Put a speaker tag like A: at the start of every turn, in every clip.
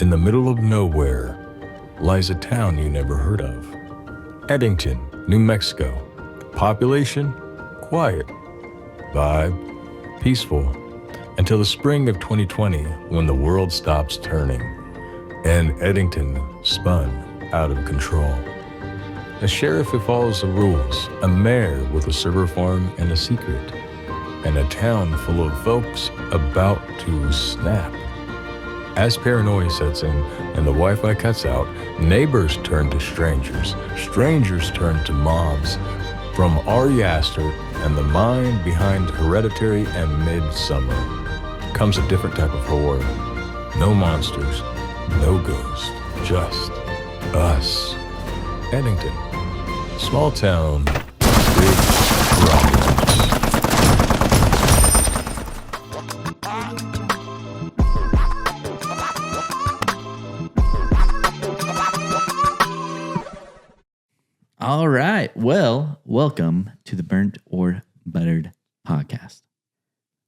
A: In the middle of nowhere lies a town you never heard of. Eddington, New Mexico. Population? Quiet. Vibe? Peaceful. Until the spring of 2020, when the world stops turning and Eddington spun out of control. A sheriff who follows the rules, a mayor with a server farm and a secret, and a town full of folks about to snap. As paranoia sets in and the Wi-Fi cuts out, neighbors turn to strangers. Strangers turn to mobs. From Ari Aster and the mind behind Hereditary and Midsummer comes a different type of horror. No monsters, no ghosts, just us. Eddington, small town, big problems.
B: All right. Well, welcome to the Burnt or Buttered podcast.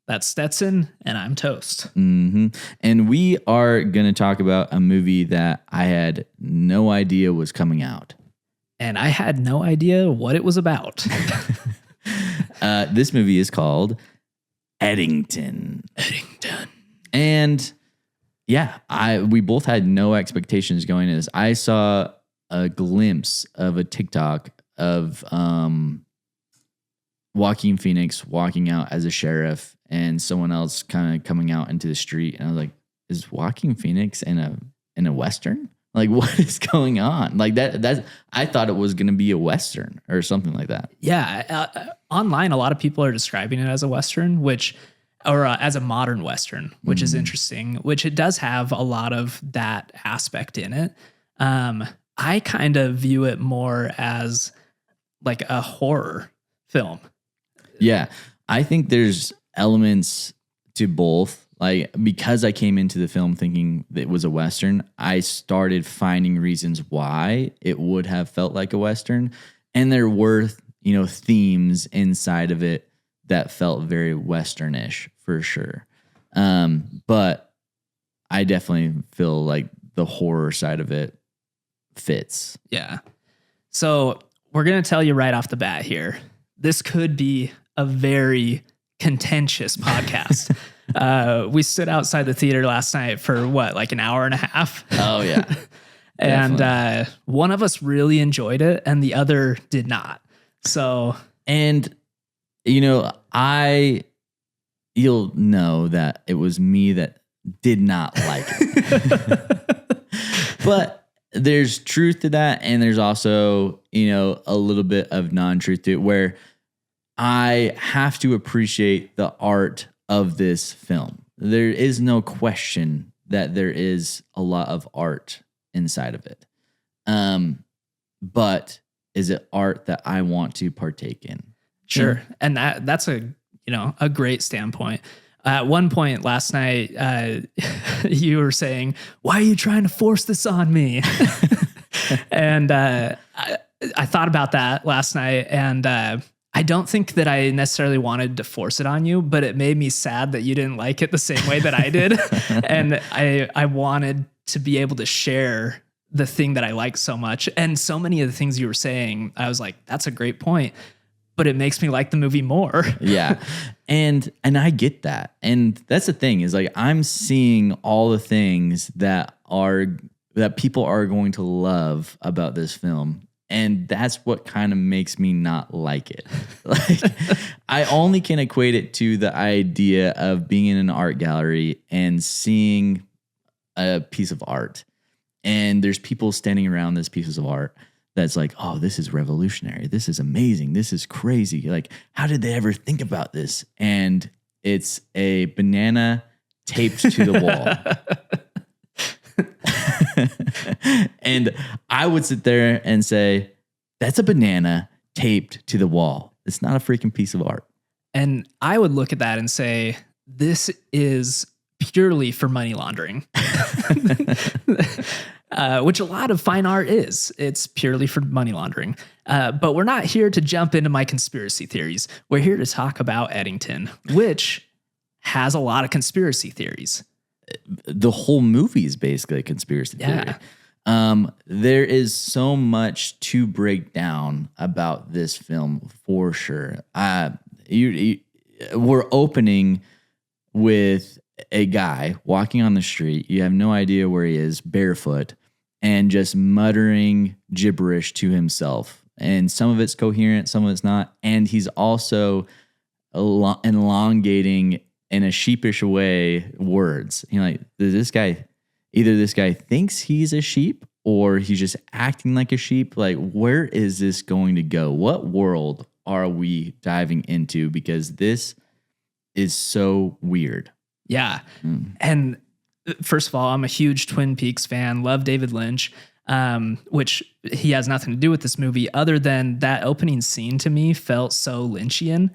C: That's Stetson, and I'm Toast.
B: Mm-hmm. And we are going to talk about a movie that I had no idea was coming out.
C: And I had no idea what it was about.
B: This movie is called Eddington.
C: Eddington.
B: And yeah, we both had no expectations going into this. I saw a glimpse of a TikTok of Joaquin Phoenix walking out as a sheriff and someone else kind of coming out into the street. And I was like, is Joaquin Phoenix in a Western? Like, what is going on? Like that I thought it was going to be a Western or something like that.
C: Yeah. Online, a lot of people are describing it as a Western, as a modern Western, which is interesting, which it does have a lot of that aspect in it. I kind of view it more as like a horror film.
B: Yeah. I think there's elements to both. Like, because I came into the film thinking that it was a Western, I started finding reasons why it would have felt like a Western. And there were, themes inside of it that felt very Westernish for sure. But I definitely feel like the horror side of it fits.
C: Yeah. So we're going to tell you right off the bat here, this could be a very contentious podcast. We stood outside the theater last night for like an hour and a half.
B: Oh yeah.
C: And one of us really enjoyed it and the other did not. So,
B: and you'll know that it was me that did not like it. But there's truth to that, and there's also, a little bit of non-truth to it, where I have to appreciate the art of this film. There is no question that there is a lot of art inside of it. But is it art that I want to partake in?
C: Sure. And that's a great standpoint. At one point last night, you were saying, why are you trying to force this on me? And I thought about that last night, and I don't think that I necessarily wanted to force it on you, but it made me sad that you didn't like it the same way that I did. And I wanted to be able to share the thing that I like so much. And so many of the things you were saying, I was like, that's a great point. But it makes me like the movie more.
B: Yeah. And I get that. And that's the thing is, like, I'm seeing all the things that people are going to love about this film. And that's what kind of makes me not like it. Like, I only can equate it to the idea of being in an art gallery and seeing a piece of art. And there's people standing around this piece of art that's like, oh, this is revolutionary. This is amazing. This is crazy. Like, how did they ever think about this? And it's a banana taped to the wall. And I would sit there and say, that's a banana taped to the wall. It's not a freaking piece of art.
C: And I would look at that and say, this is purely for money laundering. Which a lot of fine art is. It's purely for money laundering. But we're not here to jump into my conspiracy theories. We're here to talk about Eddington, which has a lot of conspiracy theories.
B: the whole movie is basically a conspiracy theory. There is so much to break down about this film for sure. We're opening with a guy walking on the street. You have no idea where he is, barefoot, and just muttering gibberish to himself. And some of it's coherent, some of it's not. And he's also elongating in a sheepish way words. You know, like this guy thinks he's a sheep or he's just acting like a sheep. Like, where is this going to go? What world are we diving into? Because this is so weird.
C: Yeah. And first of all, I'm a huge Twin Peaks fan, love David Lynch, which he has nothing to do with this movie other than that opening scene to me felt so Lynchian.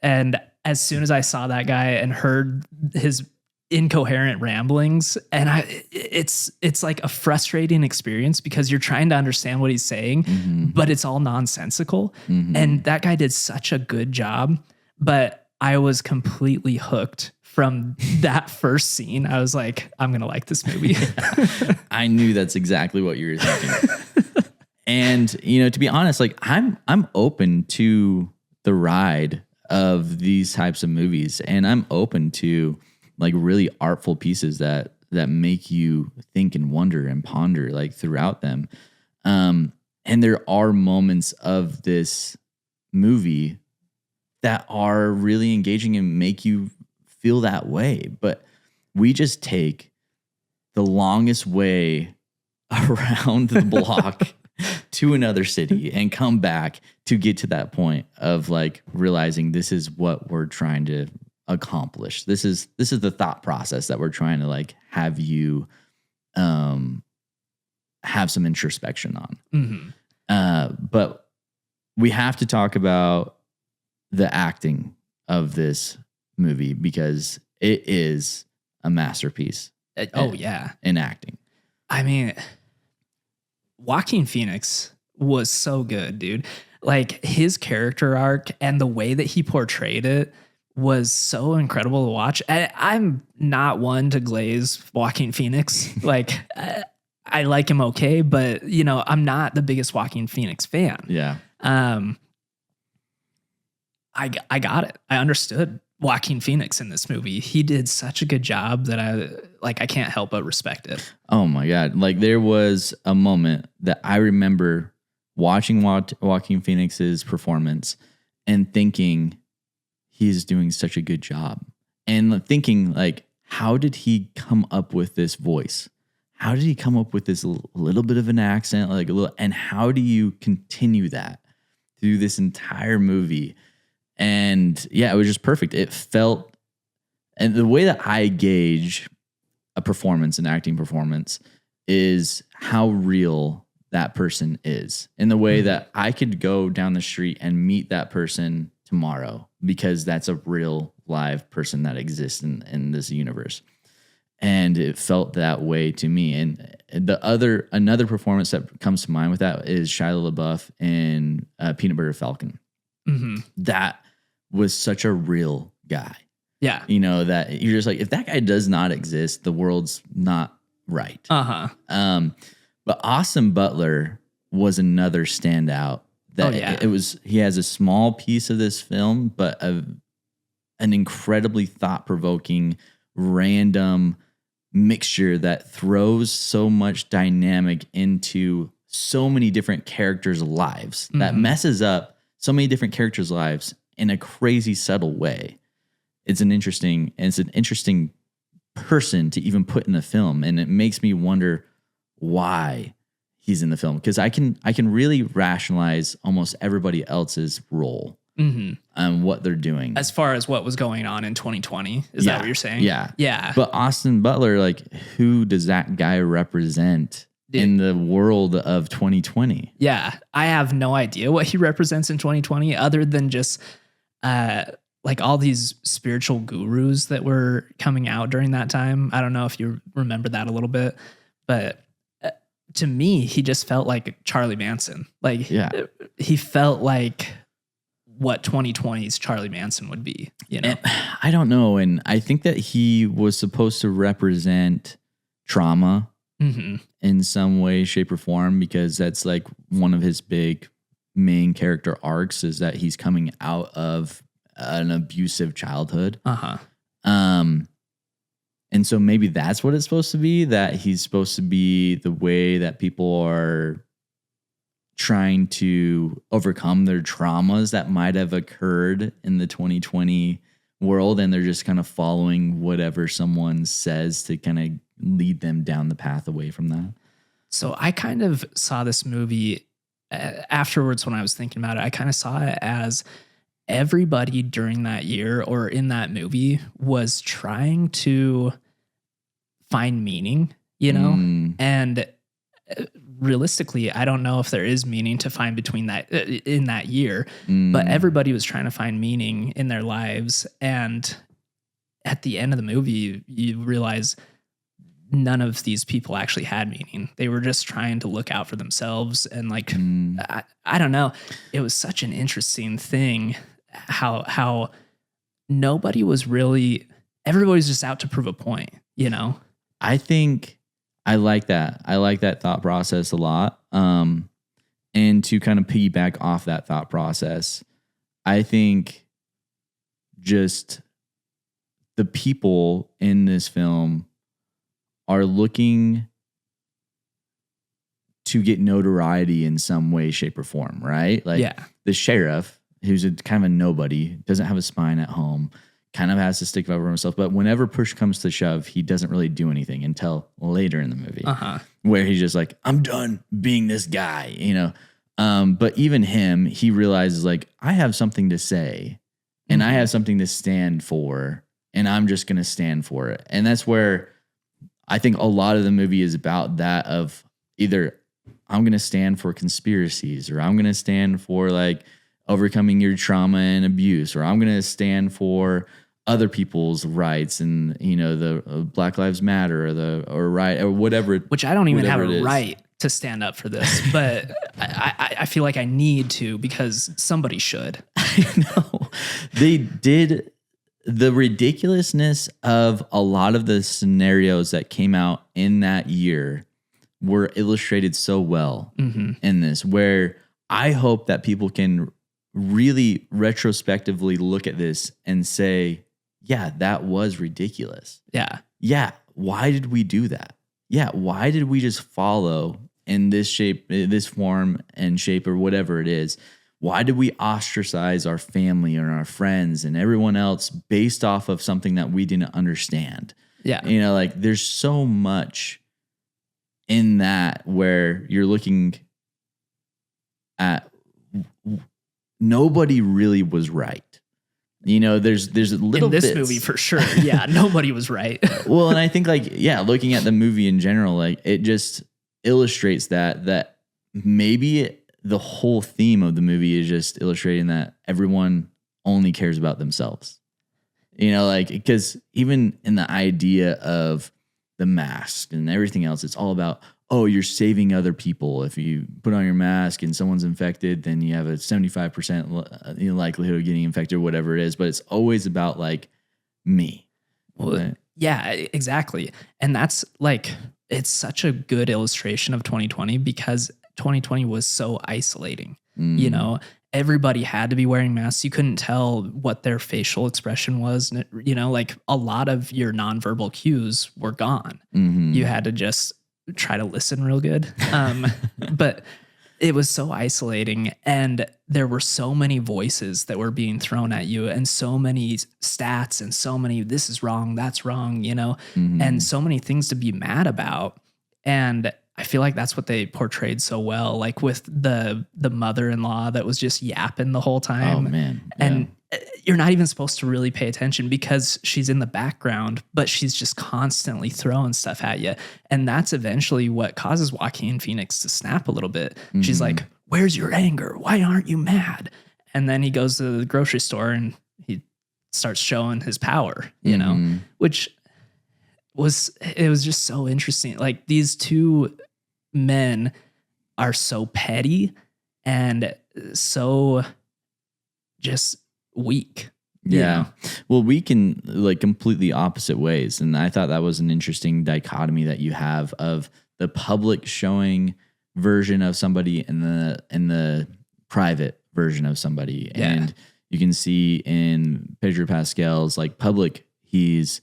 C: And as soon as I saw that guy and heard his incoherent ramblings, and it's like a frustrating experience because you're trying to understand what he's saying, but it's all nonsensical. And that guy did such a good job, but I was completely hooked from that first scene. I was like, I'm going to like this movie.
B: I knew that's exactly what you were thinking. And, you know, to be honest, like I'm open to the ride of these types of movies, and I'm open to like really artful pieces that make you think and wonder and ponder like throughout them. And there are moments of this movie that are really engaging and make you feel that way. But we just take the longest way around the block to another city and come back to get to that point of like realizing this is what we're trying to accomplish. This is the thought process that we're trying to like have you have some introspection on. But we have to talk about the acting of this movie because it is a masterpiece. In acting.
C: I mean, Joaquin Phoenix was so good, dude. Like his character arc and the way that he portrayed it was so incredible to watch. I'm not one to glaze Joaquin Phoenix. Like I like him okay, but you know, I'm not the biggest Joaquin Phoenix fan.
B: Yeah.
C: I got it. I understood Joaquin Phoenix in this movie. He did such a good job that I can't help but respect it.
B: Oh my God. Like there was a moment that I remember watching Joaquin Phoenix's performance and thinking he's doing such a good job. And thinking like, how did he come up with this voice? How did he come up with this little bit of an accent? Like a little, and how do you continue that through this entire movie? And yeah, it was just perfect. It felt, and the way that I gauge a performance, an acting performance, is how real that person is. In the way that I could go down the street and meet that person tomorrow because that's a real live person that exists in this universe. And it felt that way to me. And another performance that comes to mind with that is Shia LaBeouf in Peanut Butter Falcon. That was such a real guy.
C: Yeah.
B: You know, that you're just like, if that guy does not exist, the world's not right. But Austin Butler was another standout. That he has a small piece of this film, but an incredibly thought-provoking, random mixture that throws so much dynamic into so many different characters' lives, that messes up so many different characters' lives in a crazy subtle way. It's an interesting person to even put in the film, and it makes me wonder why he's in the film, because I can really rationalize almost everybody else's role and what they're doing
C: as far as what was going on in 2020. Is that what you're saying?
B: Yeah. But Austin Butler, like, who does that guy represent in the world of 2020?
C: Yeah, I have no idea what he represents in 2020 other than just like all these spiritual gurus that were coming out during that time. I don't know if you remember that a little bit, but to me, he just felt like Charlie Manson. Like he felt like what 2020's Charlie Manson would be, you know?
B: I don't know. And I think that he was supposed to represent trauma in some way, shape, or form, because that's like one of his big main character arcs is that he's coming out of an abusive childhood. And so maybe that's what it's supposed to be, that he's supposed to be the way that people are trying to overcome their traumas that might have occurred in the 2020 world. And they're just kind of following whatever someone says to kind of lead them down the path away from that.
C: So I kind of saw this movie afterwards when I was thinking about it. I kind of saw it as everybody during that year or in that movie was trying to find meaning, you know? And realistically, I don't know if there is meaning to find between that in that year, but everybody was trying to find meaning in their lives. And at the end of the movie, you realize none of these people actually had meaning. They were just trying to look out for themselves. And like, I don't know. It was such an interesting thing how nobody was really, everybody's just out to prove a point, you know?
B: I think I like that. I like that thought process a lot. And to kind of piggyback off that thought process, I think just the people in this film are looking to get notoriety in some way, shape, or form, right? Like the sheriff, who's kind of a nobody, doesn't have a spine at home, kind of has to stick up for himself. But whenever push comes to shove, he doesn't really do anything until later in the movie, where he's just like, I'm done being this guy, you know? But even him, he realizes like, I have something to say and I have something to stand for, and I'm just going to stand for it. And that's where I think a lot of the movie is about that, of either I'm going to stand for conspiracies, or I'm going to stand for like overcoming your trauma and abuse, or I'm going to stand for other people's rights, and you know, the Black Lives Matter, or right, or whatever.
C: Which I don't even have a right to stand up for this, but I feel like I need to, because somebody should.
B: I know. They did. The ridiculousness of a lot of the scenarios that came out in that year were illustrated so well in this, where I hope that people can really retrospectively look at this and say, yeah, that was ridiculous. Yeah. Why did we do that? Yeah. Why did we just follow in this shape, this form and shape, or whatever it is? Why did we ostracize our family and our friends and everyone else based off of something that we didn't understand?
C: Yeah.
B: You know, like there's so much in that where you're looking at nobody really was right. You know, there's a little
C: in this
B: bits.
C: movie for sure. Yeah. Nobody was right.
B: Well, and I think like, yeah, looking at the movie in general, like it just illustrates that maybe the whole theme of the movie is just illustrating that everyone only cares about themselves. You know, like, because even in the idea of the mask and everything else, it's all about, oh, you're saving other people. If you put on your mask and someone's infected, then you have a 75% likelihood of getting infected or whatever it is. But it's always about like me.
C: Well, right? Yeah, exactly. And that's like, it's such a good illustration of 2020, because 2020 was so isolating. You know, everybody had to be wearing masks. You couldn't tell what their facial expression was. You know, like a lot of your nonverbal cues were gone. You had to just try to listen real good. But it was so isolating, and there were so many voices that were being thrown at you, and so many stats, and so many, this is wrong, that's wrong, you know, and so many things to be mad about. And I feel like that's what they portrayed so well, like with the mother-in-law that was just yapping the whole time.
B: Oh man. Yeah.
C: And you're not even supposed to really pay attention because she's in the background, but she's just constantly throwing stuff at you. And that's eventually what causes Joaquin Phoenix to snap a little bit. She's like, where's your anger? Why aren't you mad? And then he goes to the grocery store and he starts showing his power, you know, which was just so interesting. Like these two men are so petty and so just weak.
B: Yeah. Well, we can like completely opposite ways. And I thought that was an interesting dichotomy that you have of the public showing version of somebody and the private version of somebody.
C: Yeah.
B: And you can see in Pedro Pascal's like public, he's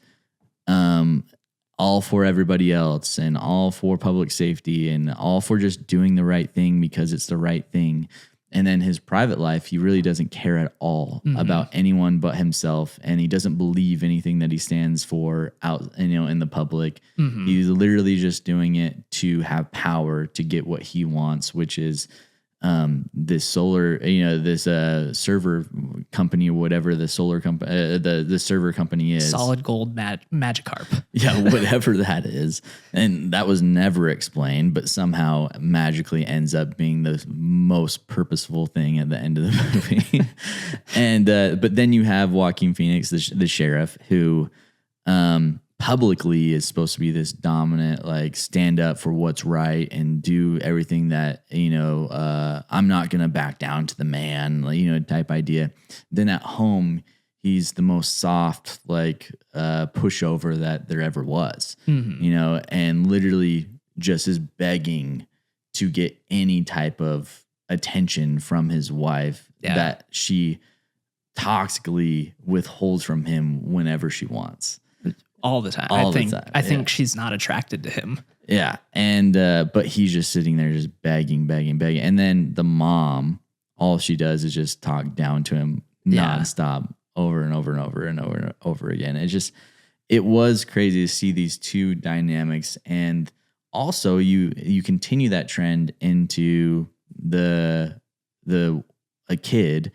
B: all for everybody else and all for public safety and all for just doing the right thing because it's the right thing. And then his private life, he really doesn't care at all about anyone but himself. And he doesn't believe anything that he stands for out, in the public. He's literally just doing it to have power to get what he wants, which is this solar, this server company or whatever the solar company, the server company is.
C: Solid gold Magikarp.
B: Yeah, whatever that is. And that was never explained, but somehow magically ends up being the most purposeful thing at the end of the movie. And but then you have Joaquin Phoenix, the sheriff, who publicly is supposed to be this dominant, like stand up for what's right and do everything that, I'm not going to back down to the man, type idea. Then at home, he's the most soft, like pushover that there ever was, and literally just is begging to get any type of attention from his wife that she toxically withholds from him whenever she wants.
C: All the time. I think she's not attracted to him.
B: Yeah. And, but he's just sitting there just begging. And then the mom, all she does is just talk down to him nonstop over and over again. It was crazy to see these two dynamics. And also you continue that trend into a kid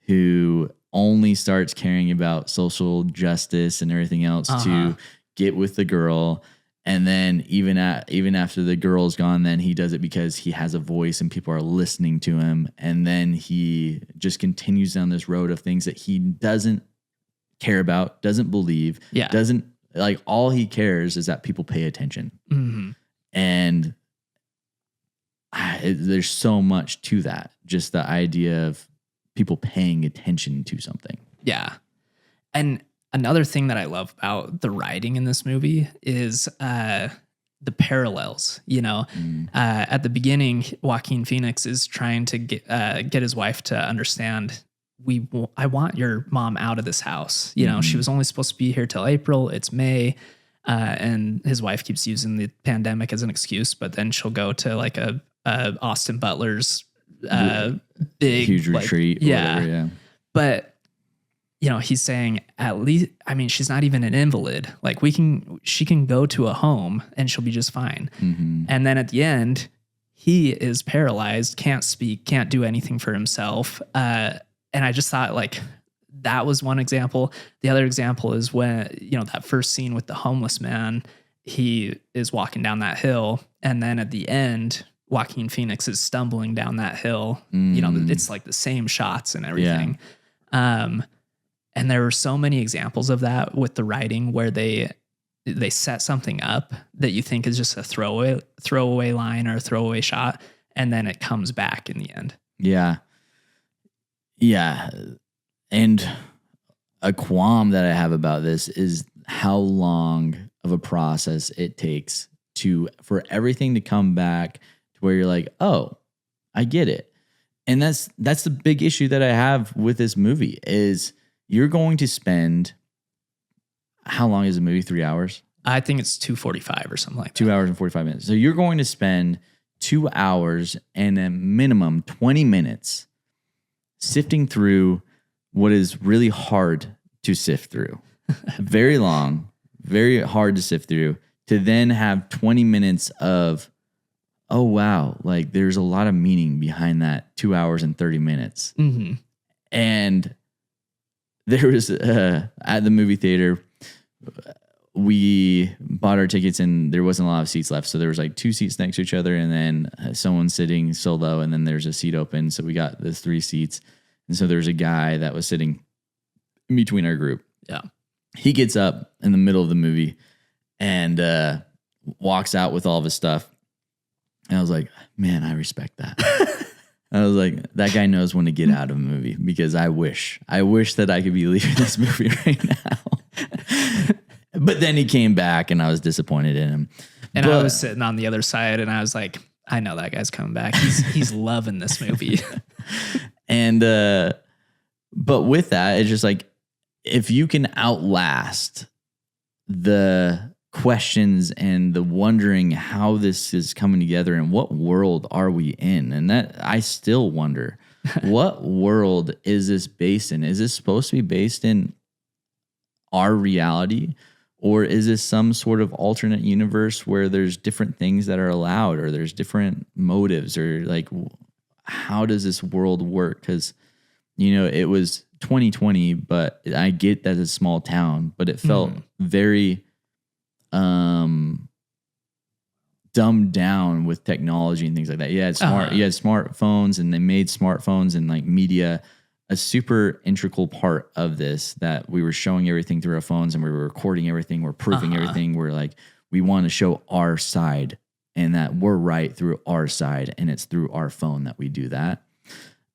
B: who only starts caring about social justice and everything else to get with the girl. And then even after the girl's gone, then he does it because he has a voice and people are listening to him. And then he just continues down this road of things that he doesn't care about, doesn't believe, doesn't like, all he cares is that people pay attention. And there's so much to that. Just the idea of people paying attention to something. Yeah.
C: And another thing that I love about the writing in this movie is the parallels. At the beginning, Joaquin Phoenix is trying to get his wife to understand, I want your mom out of this house. She was only supposed to be here till April. It's May. And his wife keeps using the pandemic as an excuse, but then she'll go to like a Austin Butler's big
B: huge retreat. Whatever,
C: but he's saying at least, she's not even an invalid. Like she can go to a home and she'll be just fine. And then at the end, he is paralyzed, can't speak, can't do anything for himself. And I just thought like that was one example. The other example is when, that first scene with the homeless man, he is walking down that hill. And then at the end, Joaquin Phoenix is stumbling down that hill. It's like the same shots and everything. And there were so many examples of that with the writing where they set something up that you think is just a throwaway line or a throwaway shot, and then it comes back in the end.
B: Yeah. Yeah. And a qualm that I have about this is how long of a process it takes for everything to come back to where you're like, oh, I get it. And that's the big issue that I have with this movie is you're going to spend, how long is the movie? 3 hours?
C: I think it's 2:45 or something like that.
B: 2 hours and 45 minutes. So you're going to spend 2 hours and a minimum 20 minutes sifting through what is really hard to sift through. Very long, very hard to sift through, to then have 20 minutes of, oh, wow, like there's a lot of meaning behind that 2 hours and 30 minutes. And there was, at the movie theater, we bought our tickets and there wasn't a lot of seats left. So there was like 2 seats next to each other and then someone sitting solo and then there's a seat open. So we got the 3 seats. And so there's a guy that was sitting in between our group.
C: Yeah.
B: He gets up in the middle of the movie and walks out with all of his stuff. And I was like, man, I respect that. I was like, that guy knows when to get out of a movie, because I wish that I could be leaving this movie right now. But then he came back and I was disappointed in him.
C: And I was sitting on the other side and I was like, I know that guy's coming back. He's loving this movie.
B: And, but with that, it's just like, if you can outlast the questions and the wondering how this is coming together and what world are we in, and that I still wonder, what world is this based in? Is this supposed to be based in our reality, or is this some sort of alternate universe where there's different things that are allowed, or there's different motives, or like, how does this world work? Because, you know, it was 2020, but I get that it's a small town, but it felt very dumbed down with technology and things like that. You had smartphones, and they made smartphones and like media a super integral part of this, that we were showing everything through our phones and we were recording everything. We're proving everything. We're like, we want to show our side and that we're right through our side. And it's through our phone that we do that.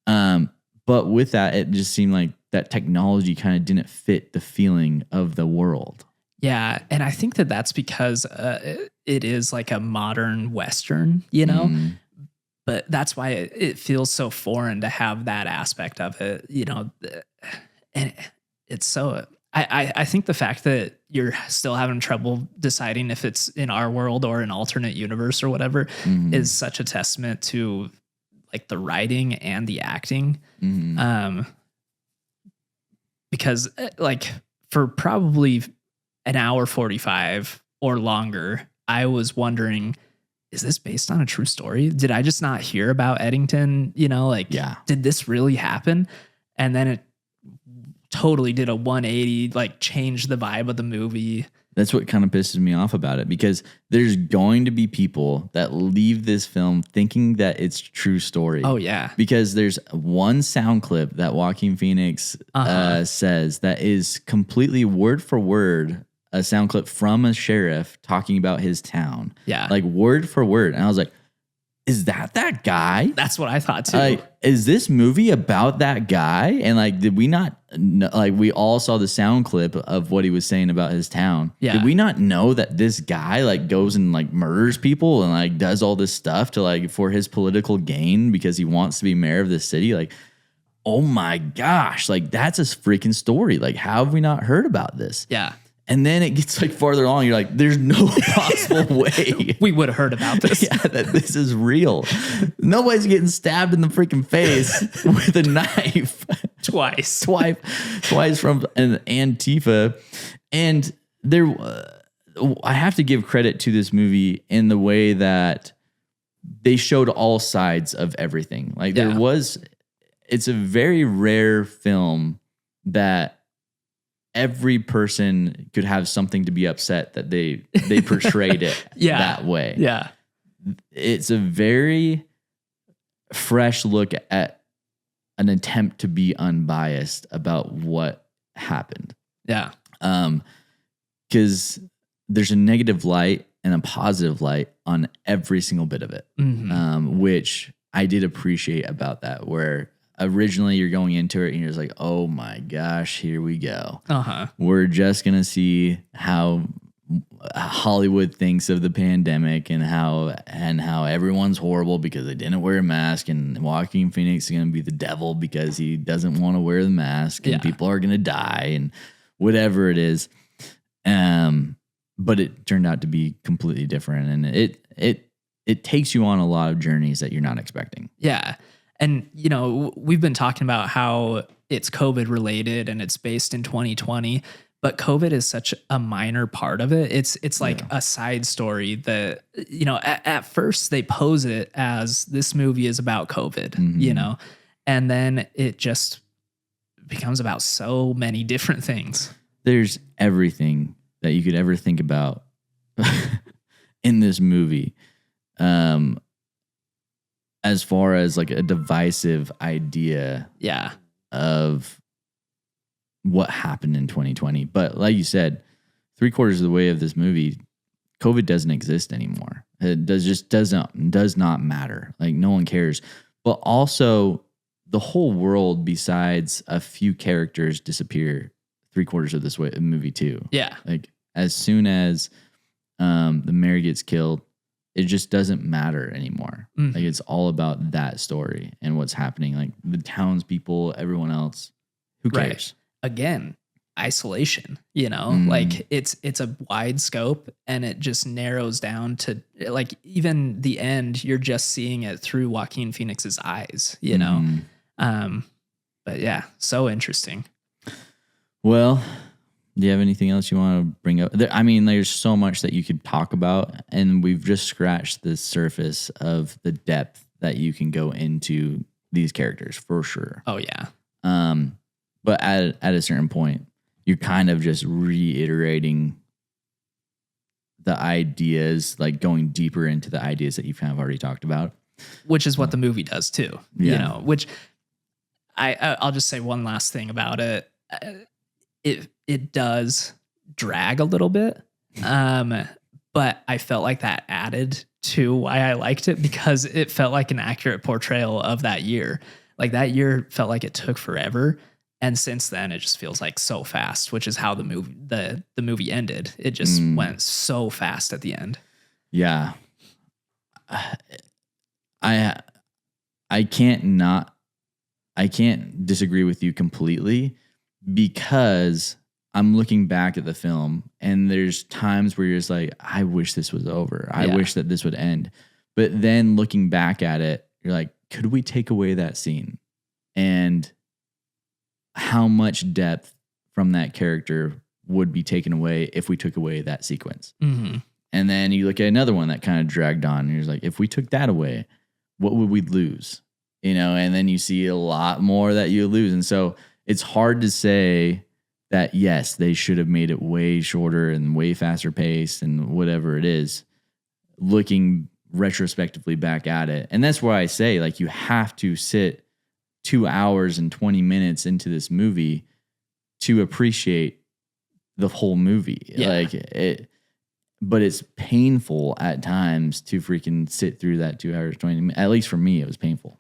B: But with that, it just seemed like that technology kind of didn't fit the feeling of the world.
C: Yeah. And I think that that's because it is like a modern Western, you know? But that's why it feels so foreign to have that aspect of it, you know? And it's so, I think the fact that you're still having trouble deciding if it's in our world or an alternate universe or whatever is such a testament to like the writing and the acting. Because like for probably an hour 45 or longer, I was wondering, is this based on a true story? Did I just not hear about Eddington? You know, like, did this really happen? And then it totally did a 180, like changed the vibe of the movie.
B: That's what kind of pisses me off about it, because there's going to be people that leave this film thinking that it's true story.
C: Oh, yeah.
B: Because there's one sound clip that Joaquin Phoenix says that is completely word for word a sound clip from a sheriff talking about his town. Yeah. Like word for word. And I was like, is that guy?
C: That's what I thought too.
B: Like, is this movie about that guy? And like, did we not know, like we all saw the sound clip of what he was saying about his town. Yeah. Did we not know that this guy like goes and like murders people and like does all this stuff to like for his political gain because he wants to be mayor of the city? Like, oh my gosh, like that's a freaking story. Like, how have we not heard about this?
C: Yeah.
B: And then it gets like farther along. You're like, there's no possible way
C: we would have heard about this.
B: Yeah, that this is real. Nobody's getting stabbed in the freaking face with a knife
C: twice
B: from an Antifa. And there, I have to give credit to this movie in the way that they showed all sides of everything. Like it's a very rare film that every person could have something to be upset that they portrayed it that way.
C: Yeah.
B: It's a very fresh look at an attempt to be unbiased about what happened.
C: Yeah.
B: Because there's a negative light and a positive light on every single bit of it, which I did appreciate about that, where originally you're going into it and you're just like, oh my gosh, here we go. We're just going to see how Hollywood thinks of the pandemic and how everyone's horrible because they didn't wear a mask, and Joaquin Phoenix is going to be the devil because he doesn't want to wear the mask, and people are going to die and whatever it is. But it turned out to be completely different, and it takes you on a lot of journeys that you're not expecting.
C: Yeah. And, you know, we've been talking about how it's COVID related and it's based in 2020, but COVID is such a minor part of it. It's like a side story that, you know, at first they pose it as this movie is about COVID, you know, and then it just becomes about so many different things.
B: There's everything that you could ever think about in this movie. As far as like a divisive idea of what happened in 2020. But like you said, 3/4 of the way of this movie, COVID doesn't exist anymore. It does not matter. Like no one cares. but also the whole world besides a few characters disappear 3/4 of this movie too.
C: Yeah.
B: Like as soon as the mayor gets killed, it just doesn't matter anymore.
C: Mhm.
B: Like it's all about that story and what's happening. Like the townspeople, everyone else, who
C: Right.
B: cares?
C: Again, isolation,
B: Mm.
C: like it's a wide scope and it just narrows down to like even the end, you're just seeing it through Joaquin Phoenix's eyes,
B: Mm.
C: But yeah, so interesting.
B: Well, do you have anything else you want to bring up? I mean, there's so much that you could talk about, and we've just scratched the surface of the depth that you can go into these characters for sure.
C: Oh yeah.
B: But at a certain point, you're kind of just reiterating the ideas, like going deeper into the ideas that you've kind of already talked about.
C: Which is what the movie does too,
B: Yeah.
C: which I'll just say one last thing about it. It does drag a little bit. But I felt like that added to why I liked it because it felt like an accurate portrayal of that year. Like that year felt like it took forever. And since then, it just feels like so fast, which is how the movie ended. It just went so fast at the end.
B: Yeah. I can't disagree with you completely because I'm looking back at the film and there's times where you're just like, I wish this was over. I wish that this would end. But then looking back at it, you're like, could we take away that scene? And how much depth from that character would be taken away if we took away that sequence?
C: Mm-hmm.
B: And then you look at another one that kind of dragged on and you're like, if we took that away, what would we lose? And then you see a lot more that you lose. And so it's hard to say that, yes, they should have made it way shorter and way faster paced and whatever it is, looking retrospectively back at it. And that's why I say, like, you have to sit 2 hours and 20 minutes into this movie to appreciate the whole movie.
C: Yeah.
B: But it's painful at times to freaking sit through that 2 hours, 20 minutes. At least for me, it was painful.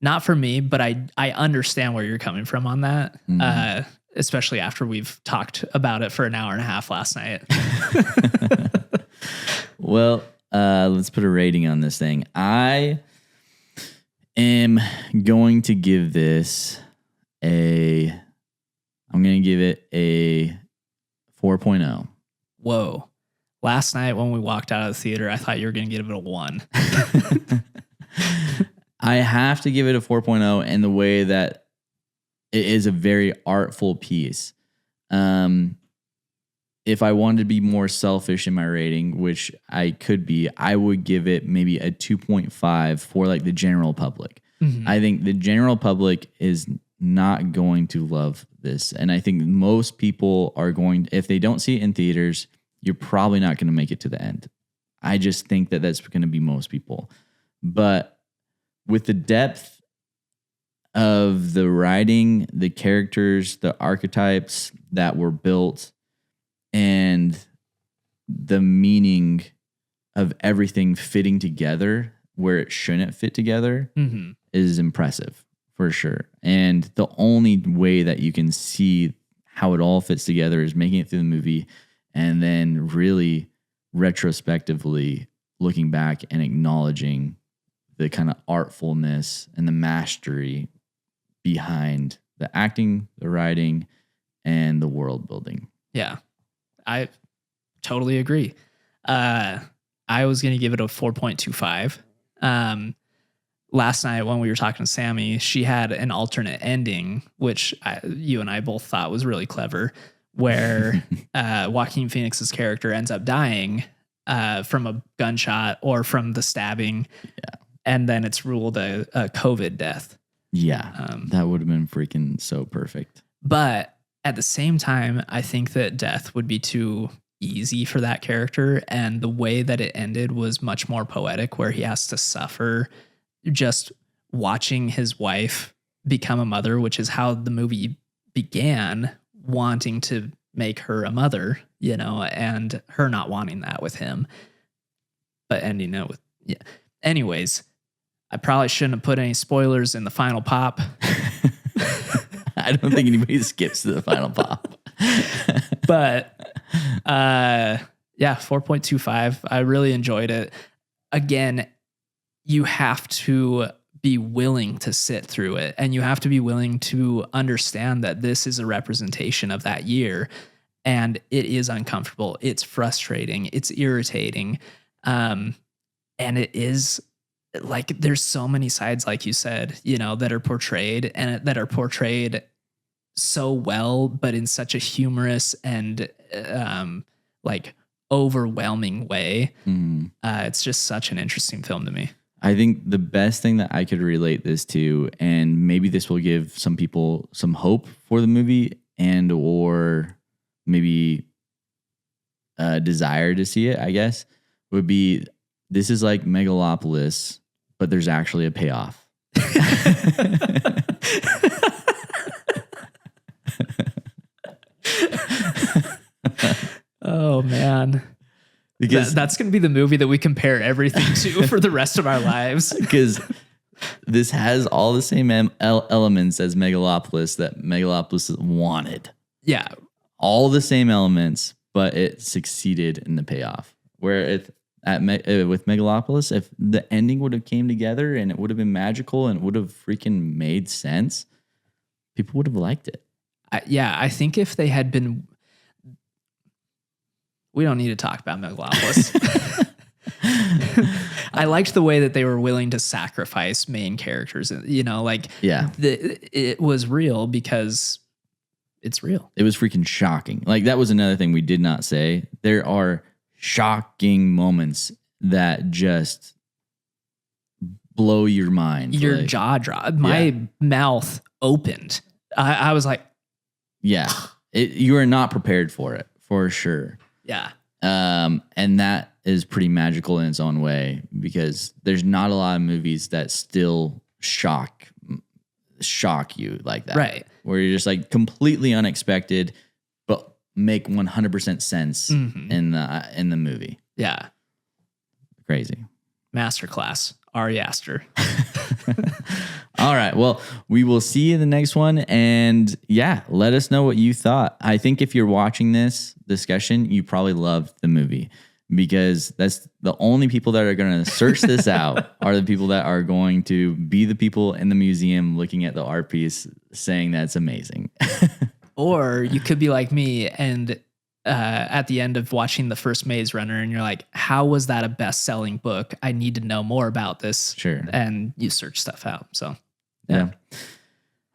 C: Not for me, but I understand where you're coming from on that.
B: Mhm.
C: Especially after we've talked about it for an hour and a half last night.
B: Well, let's put a rating on this thing. I am going to give this I'm going to give it a 4.0.
C: Whoa. Last night when we walked out of the theater, I thought you were going to give it a 1.
B: I have to give it a 4.0 in the way that it is a very artful piece. If I wanted to be more selfish in my rating, which I could be, I would give it maybe a 2.5 for like the general public.
C: Mm-hmm.
B: I think the general public is not going to love this. And I think most people are going, if they don't see it in theaters, you're probably not going to make it to the end. I just think that that's going to be most people. But with the depth of the writing, the characters, the archetypes that were built, and the meaning of everything fitting together where it shouldn't fit together
C: Mm-hmm.
B: is impressive for sure. And the only way that you can see how it all fits together is making it through the movie and then really retrospectively looking back and acknowledging the kind of artfulness and the mastery behind the acting, the writing, and the world building.
C: Yeah, I totally agree. I was going to give it a 4.25. Last night when we were talking to Sammy, she had an alternate ending, which you and I both thought was really clever, where Joaquin Phoenix's character ends up dying from a gunshot or from the stabbing.
B: Yeah.
C: And then it's ruled a COVID death.
B: Yeah, that would have been freaking so perfect.
C: But at the same time, I think that death would be too easy for that character. And the way that it ended was much more poetic, where he has to suffer just watching his wife become a mother, which is how the movie began, wanting to make her a mother, and her not wanting that with him, but ending it with, yeah. Anyways, I probably shouldn't have put any spoilers in the final pop.
B: I don't think anybody skips to the final pop.
C: But yeah, 4.25. I really enjoyed it. Again, you have to be willing to sit through it, and you have to be willing to understand that this is a representation of that year, and it is uncomfortable. It's frustrating. It's irritating. And it is like, there's so many sides, like you said, you know, that are portrayed and that are portrayed so well, but in such a humorous and like overwhelming way. It's just such an interesting film to me.
B: I think the best thing that I could relate this to, and maybe this will give some people some hope for the movie and or maybe a desire to see it, I guess, would be this is like Megalopolis, but there's actually a payoff.
C: Oh, man.
B: Because
C: that's going to be the movie that we compare everything to for the rest of our lives.
B: Because this has all the same elements as Megalopolis that Megalopolis wanted.
C: Yeah.
B: All the same elements, but it succeeded in the payoff. Where with Megalopolis, if the ending would have came together and it would have been magical and it would have freaking made sense, people would have liked it.
C: I think if they had been... We don't need to talk about Megalopolis. I liked the way that they were willing to sacrifice main characters. You know, like, it was real because it's real.
B: It was freaking shocking. Like, that was another thing we did not say. There are shocking moments that just blow your mind.
C: Your
B: like,
C: jaw dropped. My mouth opened. I was like,
B: yeah, you are not prepared for it, for sure.
C: Yeah.
B: And that is pretty magical in its own way, because there's not a lot of movies that still shock you like that.
C: Right.
B: Where you're just like completely unexpected, but make 100% sense in the movie.
C: Yeah.
B: Crazy.
C: Masterclass. Ari Aster.
B: All right. Well, we will see you in the next one. And yeah, let us know what you thought. I think if you're watching this discussion, you probably loved the movie, because that's the only people that are going to search this out are the people that are going to be the people in the museum looking at the art piece saying that's amazing.
C: Or you could be like me and at the end of watching the first Maze Runner and you're like, how was that a best-selling book? I need to know more about this.
B: Sure.
C: And you search stuff out. So,
B: yeah.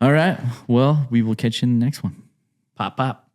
B: All right. Well, we will catch you in the next one.
C: Pop, pop.